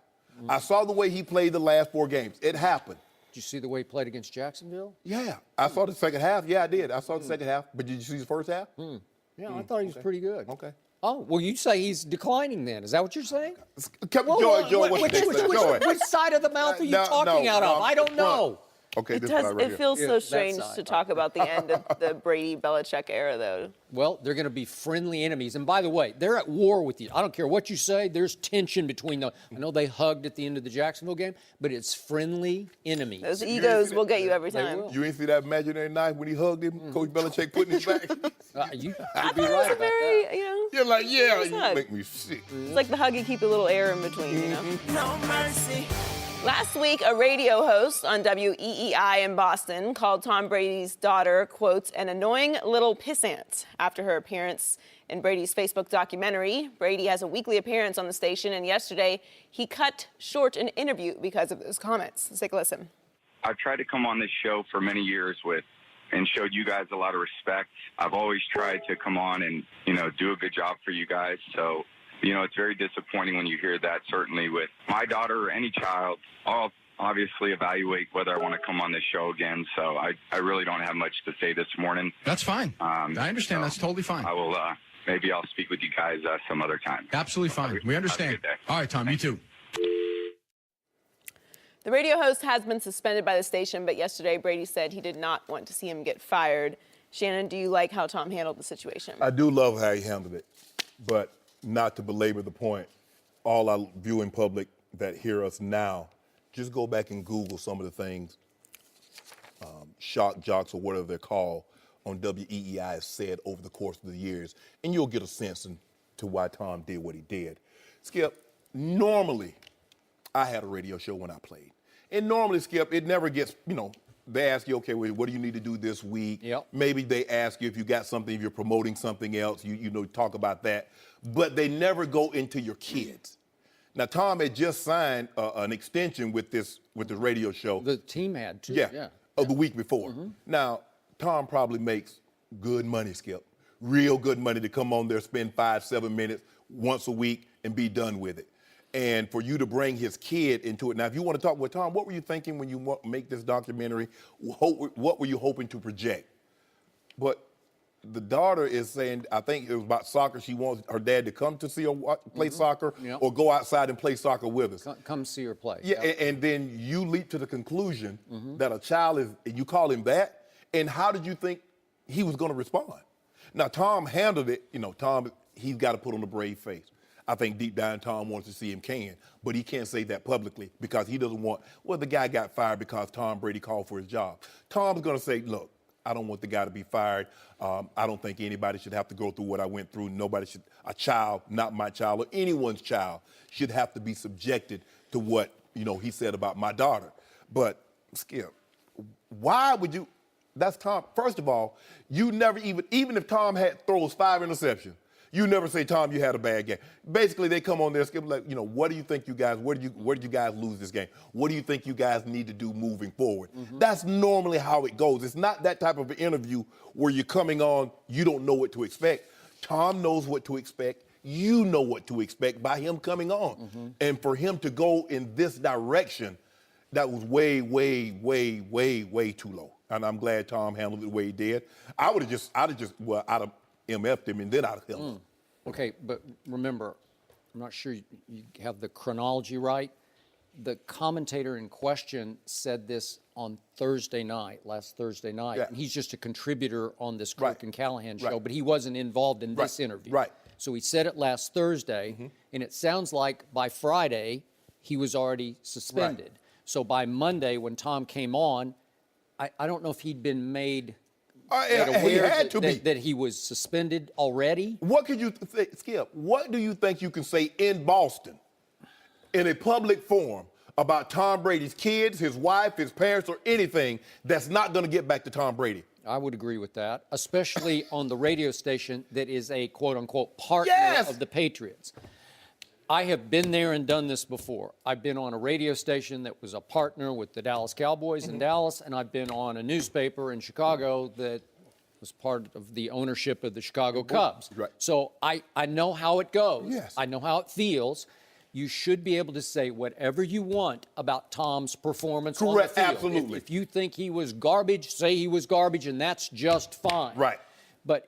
I saw the way he played the last 4 games. It happened. Did you see the way he played against Jacksonville? Yeah, I saw the second half. Yeah, I did. I saw the second half. But did you see the first half? Yeah, I thought he was pretty good. Okay. Oh, well, you say he's declining then. Is that what you're saying? Joy, Which side of the mouth are you talking out of? I don't know. Okay, It feels so strange side, to talk about the end of the Brady-Belichick era, though. Well, they're going to be friendly enemies. And by the way, they're at war with you. I don't care what you say. There's tension between them. I know they hugged at the end of the Jacksonville game, but it's friendly enemies. Those egos will get you every time. will. You ain't see that imaginary knife when he hugged him? Coach Belichick put in his back? You'd I be thought right it was a about very, that. You're like, yeah, Nice you hug. make me sick. It's like the hug you keep a little air in between, you know? No mercy. Last week, a radio host on WEEI in Boston called Tom Brady's daughter, quote, an annoying little pissant after her appearance in Brady's Facebook documentary. Brady has a weekly appearance on the station, and yesterday he cut short an interview because of those comments. Let's take a listen. I've tried to come on this show for many years with and showed you guys a lot of respect. I've always tried to come on and, do a good job for you guys. So, it's very disappointing when you hear that, certainly with my daughter or any child. I'll obviously evaluate whether I want to come on this show again. So I really don't have much to say this morning. That's fine. I understand. That's totally fine. I will, maybe I'll speak with you guys some other time. Absolutely fine. We understand. Have a good day. All right, Tom, you too. The radio host has been suspended by the station, but yesterday Brady said he did not want to see him get fired. Shannon, do you like how Tom handled the situation? I do love how he handled it, but not to belabor the point, all our viewing public that hear us now, just go back and Google some of the things shock jocks or whatever they're called on WEEI has said over the course of the years, and you'll get a sense to why Tom did what he did. Skip, normally I had a radio show when I played. And normally, Skip, it never gets, they ask you, okay, well, what do you need to do this week? Yep. Maybe they ask you if you got something, if you're promoting something else, you talk about that. But they never go into your kids. Now, Tom had just signed an extension with the radio show. The team had, too. Yeah. Of the week before. Now, Tom probably makes good money, Skip. Real good money to come on there, spend 5-7 minutes once a week and be done with it. And for you to bring his kid into it. Now, if you want to talk with Tom, what were you thinking when you make this documentary? What were you hoping to project? But the daughter is saying, I think it was about soccer. She wants her dad to come to see her play soccer or go outside and play soccer with us. Come see her play. Yeah, and then you leap to the conclusion that a child is, and you call him that, and how did you think he was going to respond? Now, Tom handled it. Tom, he's got to put on a brave face. I think deep down Tom wants to see him can, but he can't say that publicly because he doesn't want, the guy got fired because Tom Brady called for his job. Tom's going to say, look, I don't want the guy to be fired. I don't think anybody should have to go through what I went through. Nobody should, a child, not my child, or anyone's child, should have to be subjected to what, he said about my daughter. But, Skip, why would you, that's Tom. First of all, you never even if Tom throws 5 interceptions, you never say, Tom, you had a bad game. Basically, they come on there, Skip, like, what do you think you guys, where did you guys lose this game? What do you think you guys need to do moving forward? That's normally how it goes. It's not that type of an interview where you're coming on, you don't know what to expect. Tom knows what to expect. You know what to expect by him coming on. And for him to go in this direction, that was way, way, way, way, way too low. And I'm glad Tom handled it the way he did. I'd have just MF'd him and then I'd have held him. Okay, but remember, I'm not sure you have the chronology right. The commentator in question said this on last Thursday night, and he's just a contributor on this Kirk and Callahan show, but he wasn't involved in this interview. Right. So he said it last Thursday, and it sounds like by Friday he was already suspended. So by Monday when Tom came on, I don't know if he'd been made aware that he was suspended already. What could you say, Skip? What do you think you can say in Boston, in a public forum, about Tom Brady's kids, his wife, his parents, or anything that's not going to get back to Tom Brady? I would agree with that, especially on the radio station that is a quote-unquote partner of the Patriots. I have been there and done this before. I've been on a radio station that was a partner with the Dallas Cowboys in Dallas, and I've been on a newspaper in Chicago that was part of the ownership of the Chicago Cubs. Right. So I know how it goes. Yes. I know how it feels. You should be able to say whatever you want about Tom's performance on the field. Absolutely. If you think he was garbage, say he was garbage, and that's just fine. Right. But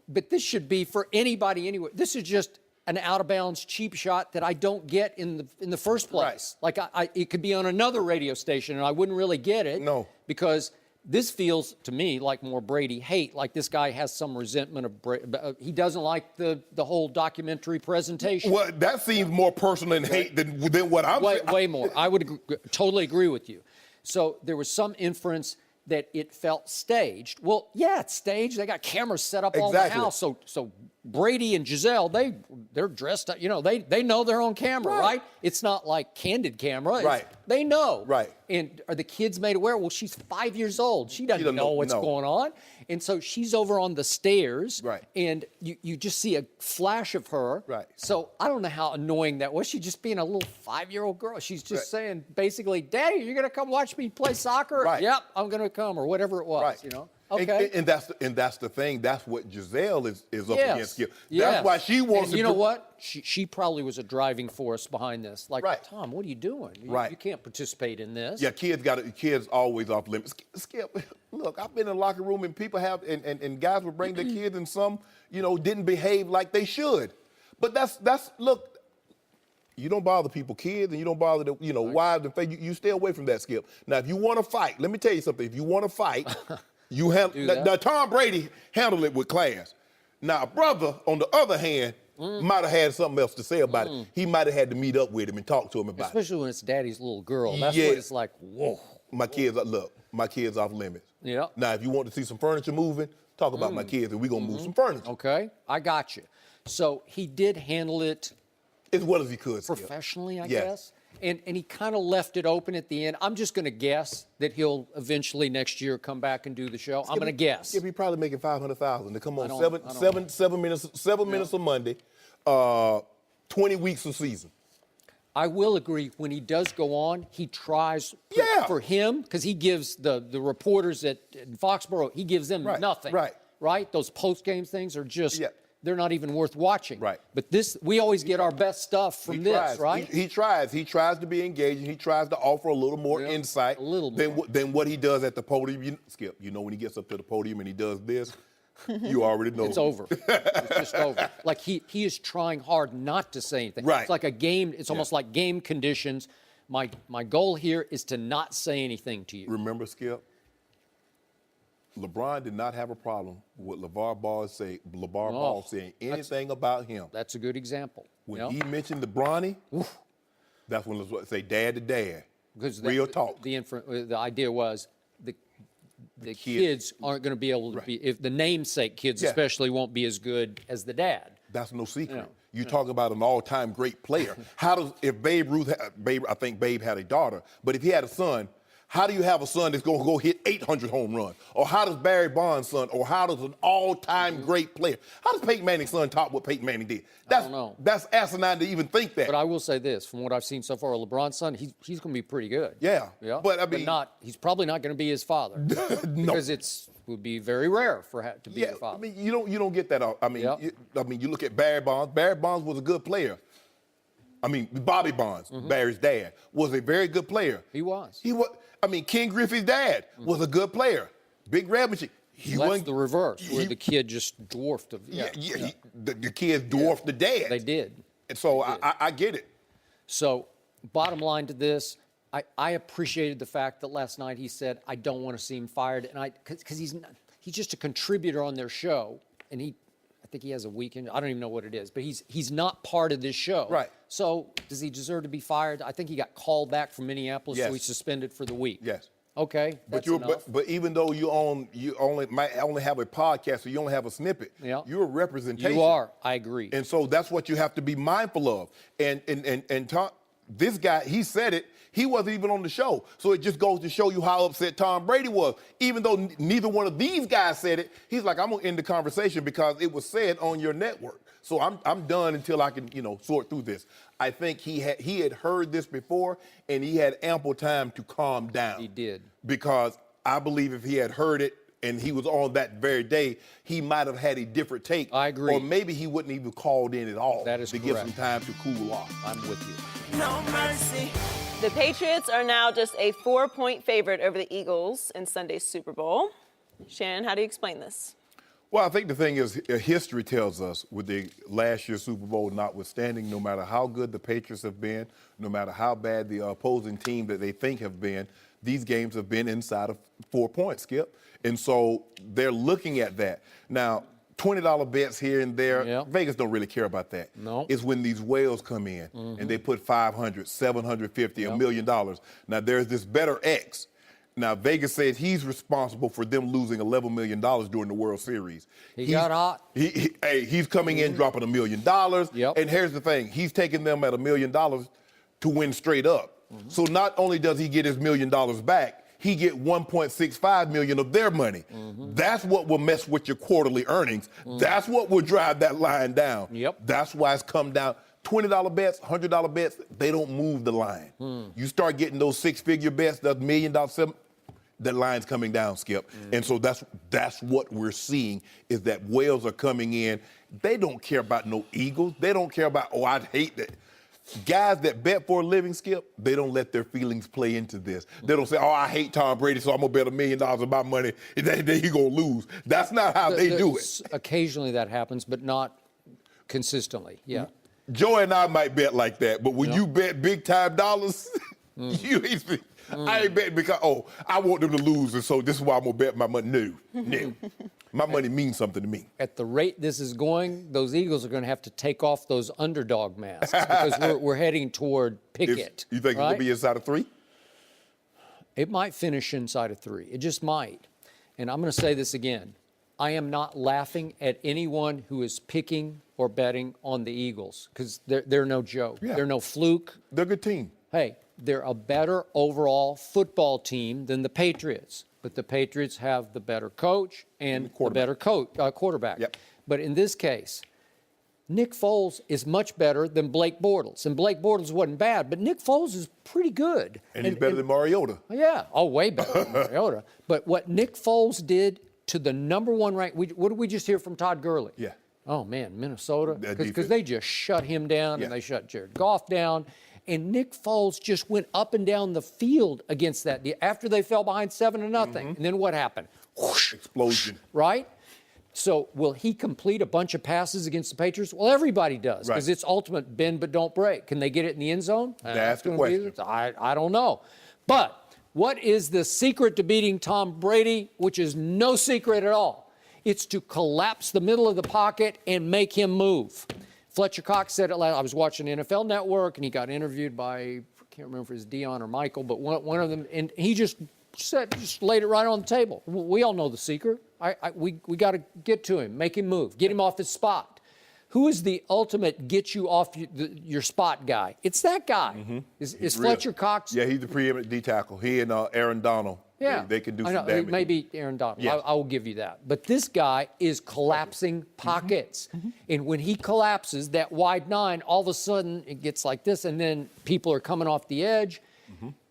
but this should be for anybody anywhere. This is just an out-of-bounds cheap shot that I don't get in the first place. Right. Like it could be on another radio station, and I wouldn't really get it. No. Because this feels to me like more Brady hate. Like this guy has some resentment of Brady. He doesn't like the whole documentary presentation. Well, that seems more personal and hate than what I'm saying. Way more. I would totally agree with you. So there was some inference that it felt staged. Well, yeah, it's staged. They got cameras set up all the house. So Brady and Giselle, they're dressed up. You know, they know they're on camera, right? It's not like candid camera. Right. They know. Right. And are the kids made aware? Well, she's 5 years old. She doesn't know what's going on. And so she's over on the stairs. Right. And you just see a flash of her. Right. So I don't know how annoying that was. She's just being a little 5-year-old girl. She's just saying, basically, Daddy, you're going to come watch me play soccer? Right. Yep, I'm going to come, or whatever it was, Right. you know? Okay. And that's the thing. That's what Giselle is up against. Skip. Yes. That's why she wants and you know what? She probably was a driving force behind this. Like, Right. Tom, what are you doing? Right. You can't participate in this. Yeah, kids always off limits. Skip, look, I've been in the locker room and people have and guys would bring their kids and some, didn't behave like they should. But that's look. You don't bother people, kids, and you don't bother the, wives and family. You stay away from that, Skip. Now, if you want to fight, let me tell you something. If you want to fight, you have. Now, Tom Brady handled it with class. Now, a brother, on the other hand, might have had something else to say about it. He might have had to meet up with him and talk to him about it. Especially when it's daddy's little girl. That's what it's like, whoa. My kids off limits. Yeah. Now, if you want to see some furniture moving, talk about my kids, and we're going to move some furniture. Okay, I got you. So he did handle it as well as he could. Professionally, I Yes. guess. And he kind of left it open at the end. I'm just going to guess that he'll eventually next year come back and do the show. I'm going to guess. He'll be probably making $500,000 to come on I don't 7 minutes a Monday, 20 weeks a season. I will agree. When he does go on, he tries for him, because he gives the reporters at Foxborough, he gives them nothing. Right? Those post-game things are just, they're not even worth watching. Right. But this, we always get our best stuff from this, right? He tries. He tries to be engaging. He tries to offer a little more insight than what he does at the podium. Skip, when he gets up to the podium and he does this, you already know. It's over. It's just over. Like he is trying hard not to say anything. Right. It's like a game. It's almost like game conditions. My goal here is to not say anything to you. Remember, Skip? LeBron did not have a problem with LeVar Ball saying anything about him. That's a good example. When he mentioned the Bronny, that's when LeBron say dad to dad. Because real talk. The idea was the kids aren't going to be able to be, if the namesake kids especially won't be as good as the dad. That's no secret. You talk about an all-time great player. If I think Babe had a daughter, but if he had a son, how do you have a son that's going to go hit 800 home runs? Or how does Barry Bonds' son, or how does an all-time great player, how does Peyton Manning's son top what Peyton Manning did? I don't know. That's asinine to even think that. But I will say this, from what I've seen so far, LeBron's son, he's going to be pretty good. Yeah. But I mean, he's probably not going to be his father. Because it would be very rare to be your father. I mean, you don't get that. You look at Barry Bonds. Barry Bonds was a good player. I mean, Bobby Bonds, Barry's dad, was a very good player. He was. Ken Griffey's dad was a good player. Big Red Machine. That's the reverse, where the kid just dwarfed him. The kids dwarfed the dad. They did. And so I get it. So, bottom line to this, I appreciated the fact that last night he said, I don't want to see him fired, and because he's just a contributor on their show, and I think he has a weekend. I don't even know what it is, but he's not part of this show. Right. So does he deserve to be fired? I think he got called back from Minneapolis, so he's suspended for the week. Yes. Okay. But enough. but even though you might only have a podcast, so you only have a snippet. Yeah. You're a representation. You are. I agree. And so that's what you have to be mindful of. And Tom, this guy, he said it. He wasn't even on the show. So it just goes to show you how upset Tom Brady was. Even though neither one of these guys said it, he's like, I'm going to end the conversation because it was said on your network. So I'm done until I can, sort through this. I think he had heard this before, and he had ample time to calm down. He did. Because I believe if he had heard it and he was on that very day, he might have had a different take. I agree. Or maybe he wouldn't even called in at all. That is to correct. give some time to cool off. I'm with you. No mercy. The Patriots are now just a 4-point favorite over the Eagles in Sunday's Super Bowl. Shannon, how do you explain this? Well, I think the thing is, history tells us, with the last year's Super Bowl notwithstanding, no matter how good the Patriots have been, no matter how bad the opposing team that they think have been, these games have been inside of 4 points, Skip. And so they're looking at that. Now, $20 bets here and there, Vegas don't really care about that. No. It's when these whales come in and they put $500, $750, $1 million. Now, there's this better X. Now, Vegas says he's responsible for them losing $11 million during the World Series. He got hot. He's coming in dropping $1 million. Yep. And here's the thing. He's taking them at $1 million to win straight up. So not only does he get his $1 million back, he get $1.65 million of their money. That's what will mess with your quarterly earnings. That's what will drive that line down. Yep. That's why it's come down. $20 bets, $100 bets, they don't move the line. You start getting those six-figure bets, that $1 million, that line's coming down, Skip. And so that's what we're seeing is that whales are coming in. They don't care about no Eagles. They don't care about, oh, I'd hate that. Guys that bet for a living, Skip, they don't let their feelings play into this. They don't say, oh, I hate Tom Brady, so I'm going to bet $1 million of my money, and then he's going to lose. That's not how they do it. Occasionally that happens, but not consistently. Yeah. Joey and I might bet like that, but when you bet big-time dollars, I ain't betting because, oh, I want them to lose, and so this is why I'm going to bet my money. No. My money means something to me. At the rate this is going, those Eagles are going to have to take off those underdog masks because we're heading toward Pickett. You think right? it'll be inside of 3? It might finish inside of 3. It just might. And I'm going to say this again. I am not laughing at anyone who is picking or betting on the Eagles because they're no joke. Yeah. They're no fluke. They're a good team. Hey, they're a better overall football team than the Patriots. But the Patriots have the better coach and the better quarterback. Yep. But in this case, Nick Foles is much better than Blake Bortles. And Blake Bortles wasn't bad, but Nick Foles is pretty good. And he's better than Mariota. Yeah. Oh, way better than Mariota. But what Nick Foles did to the number one ranked, what did we just hear from Todd Gurley? Yeah. Oh, man, Minnesota. That Because defense. they just shut him down and they shut Jared Goff down. And Nick Foles just went up and down the field against that after they fell behind 7-0. And then what happened? Whoosh, Explosion. right? So will he complete a bunch of passes against the Patriots? Well, everybody does because it's ultimate bend but don't break. Can they get it in the end zone? That's the gonna question. I don't know. But what is the secret to beating Tom Brady, which is no secret at all? It's to collapse the middle of the pocket and make him move. Fletcher Cox said it last. I was watching NFL Network, and he got interviewed by, I can't remember if it was Dion or Michael, but one of them, and he just laid it right on the table. We all know the secret. We got to get to him, make him move, get him off his spot. Who is the ultimate get you off your spot guy? It's that guy. Is Fletcher Cox? Yeah, he's the preeminent D tackle. He and Aaron Donald. Yeah, they can do I some know, damage. Maybe Aaron Donald. Yeah. I will give you that. But this guy is collapsing pockets. And when he collapses, that wide 9, all of a sudden it gets like this, and then people are coming off the edge,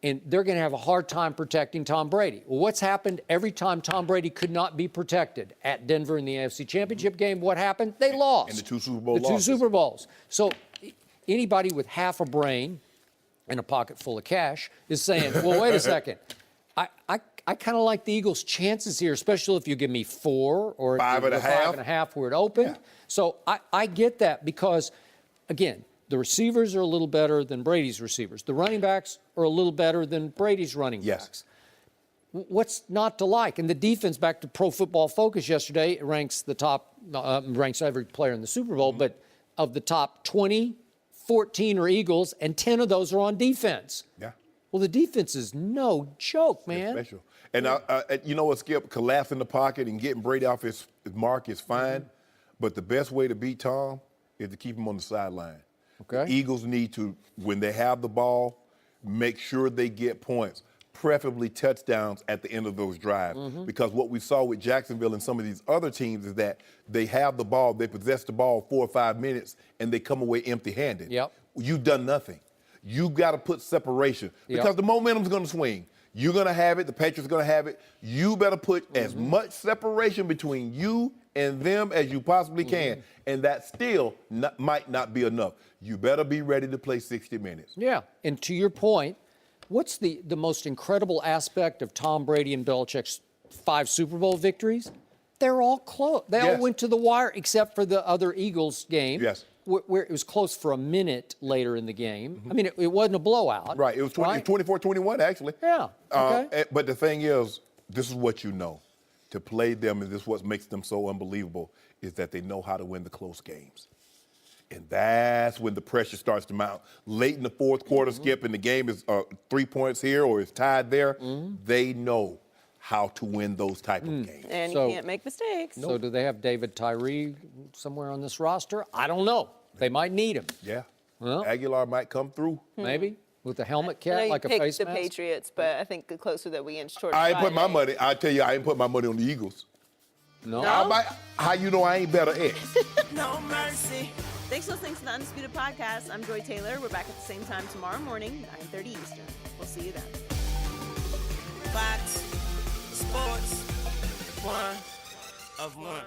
and they're going to have a hard time protecting Tom Brady. Well, what's happened every time Tom Brady could not be protected? At Denver in the AFC Championship game, what happened? They lost. And the 2 Super Bowl The 2 losses. Super Bowls. So anybody with half a brain and a pocket full of cash is saying, well, wait a second. I kind of like the Eagles' chances here, especially if you give me 4 or 5.5 where it opened. Yeah. So I get that because, again, the receivers are a little better than Brady's receivers. The running backs are a little better than Brady's running backs. What's not to like? And the defense, back to Pro Football Focus yesterday, ranks the top, ranks every player in the Super Bowl, but of the top 20, 14 are Eagles, and 10 of those are on defense. Yeah. Well, the defense is no joke, man. It's special. And you know what, Skip? Collapsing the pocket and getting Brady off his mark is fine, but the best way to beat Tom is to keep him on the sideline. Okay. The Eagles need to, when they have the ball, make sure they get points, preferably touchdowns at the end of those drives. Because what we saw with Jacksonville and some of these other teams is that they have the ball, they possess the ball 4 or 5 minutes, and they come away empty-handed. Yep. You've done nothing. You got to put separation because the momentum's going to swing. You're going to have it. The Patriots are going to have it. You better put as much separation between you and them as you possibly can, and that still might not be enough. You better be ready to play 60 minutes. Yeah, and to your point, what's the most incredible aspect of Tom Brady and Belichick's 5 Super Bowl victories? They're all close. They all went to the wire except for the other Eagles game. Yes. Where it was close for a minute later in the game. I mean, it wasn't a blowout. Right. It was 24-21, actually. Yeah. Okay. But the thing is, this is what you know. To play them, and this is what makes them so unbelievable, is that they know how to win the close games. And that's when the pressure starts to mount. Late in the fourth quarter, Skip, and the game is 3 points here or it's tied there, they know how to win those type of games. And So- you can't make mistakes. So do they have David Tyree somewhere on this roster? I don't know. They might need him. Yeah. Well- Aguilar might come through. Maybe with a helmet I know cap, you like a picked face the mask. Patriots, but I think the closer that we inch towards I ain't put my Friday. money. I tell you, I ain't put my money on the Eagles. No. I might, how you know I ain't better at? No mercy. Thanks for listening to the Undisputed Podcast. I'm Joy Taylor. We're back at the same time tomorrow morning, 9:30 Eastern. We'll see you then. Fox Sports 1 of 1.